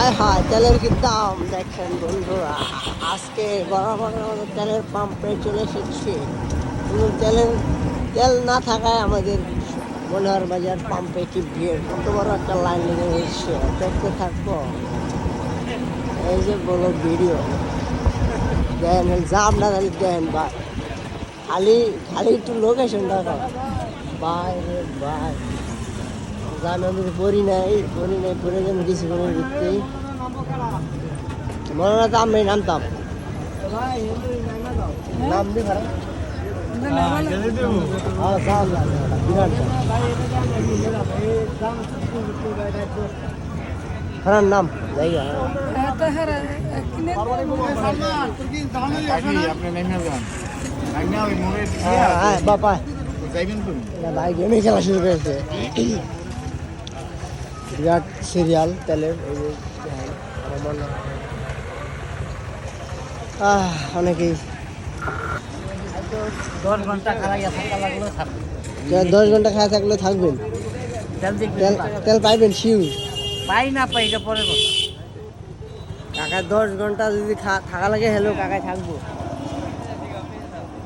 হায় হায় তেলের কি দাম দেখেন বন্ধুরা। আজকে বরাবর আমাদের তেলের পাম্পে চলে এসেছি, কিন্তু তেল না থাকায় আমাদের মনোহর বাজার পাম্পে কি ভিড়, কত বড় একটা লাইন লেগে রয়েছে, দেখতে থাকবো। এই যে বলো ভিডিও দেন, জামটা খালি দেন ভাই, খালি খালি একটু লোকেশন দেখো ভাই রে ভাই। আমি পড়ি নাই পড়ে যেন কিছুক্ষণের ভিত্তি মনে হয় তো আমি নামতাম নাম দি ভাড়া বিরাট নাম জায়গা বাবা ভাই গেমে খেলা শুরু করেছে। বিরাট সিরিয়াল তেলের, এই যে অনেকেই 10 ঘন্টা খারাইয়া থাকা লাগলো থাকবে। 10 ঘন্টা খাওয়া থাকলে থাকবেন, তেল পাইবেন শিউ পাই না পাই এটা পরে কথা। কাকা 10 ঘন্টা যদি থাকা লাগে, হ্যালো কাকায় থাকবো।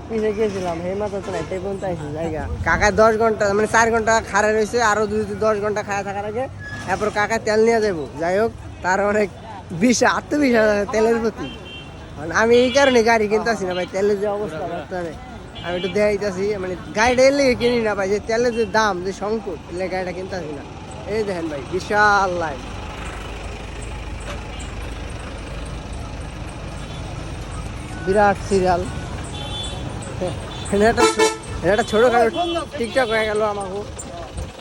পিছিয়ে গিয়েছিলাম হে মাথা তো নাই তাই পর্যন্ত আইসি জায়গা। কাকা 10 ঘন্টা মানে 4 ঘন্টা খাড়া রয়েছে, আরো যদি 10 ঘন্টা খাওয়া থাকার আগে এরপর কাকা তেল নিয়ে যাবো। যাই হোক, তার অনেক আত্মবিশ্বাস আছে তেলের প্রতি। মানে আমি এই কারণে গাড়ি কিনতে আসি না ভাই, তেলের যে অবস্থা বর্তমানে আমি একটু দেখাইতেছি। মানে গাড়িটা এলে কিনি না ভাই, যে তেলের যে দাম, যে সংকট, এলে গাড়িটা কিনতে আসি না। এই দেখেন ভাই, বিশাল লাইন। বিরাট সিরিয়াল। এটা ছোটখাটো টিকটক হয়ে গেল আমাকে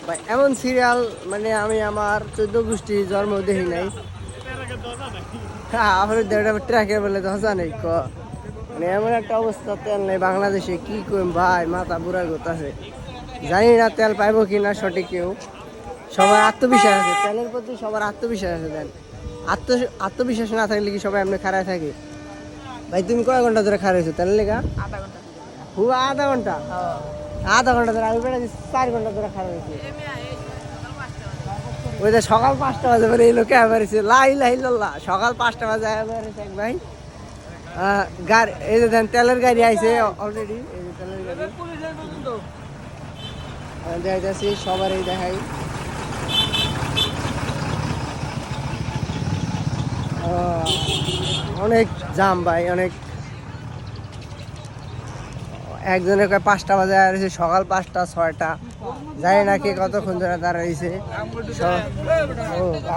ভাই। এমন সিরিয়াল মানে আমি আমার 14 গোষ্ঠী জন্ম দেখি নাই। হ্যাঁ, আপনার ট্র্যাকে বলে ধসা নেই মানে এমন একটা অবস্থা, তেল নেই বাংলাদেশে। কি করুন ভাই, মাথা বুড়া গোতাছে। জানি না তেল পাইবো কিনা সঠিক কেউ। সবার আত্মবিশ্বাস আছে তেলের প্রতি, সবার আত্মবিশ্বাস আছে। দেন আত্মবিশ্বাস না থাকলে কি সবাই এমনি খারাপ থাকে ভাই? তুমি কয় ঘন্টা ধরে খারাপ হয়েছো তেলের লেগা? আধা ঘন্টা ধরে। আমি বেড়া 4 ঘন্টা ধরে খারাপ হয়েছি। ওই যে সকাল 5টা বাজে পরে এই লোকে বেরিয়েছে, লাইল্লাহ সকাল 5টা বাজে বেরিয়েছে এক ভাই। গাড়ি এই যে দেন তেলের গাড়ি আইছে অলরেডি। এই যে তেলের গাড়ি দেখাইতেছি, সবারই দেখাই। অনেক জাম ভাই, অনেক। একজনের 5টা বাজে আর সকাল 5টা 6টা, জানি না কে কতক্ষণ ধরে দাঁড়াইছে।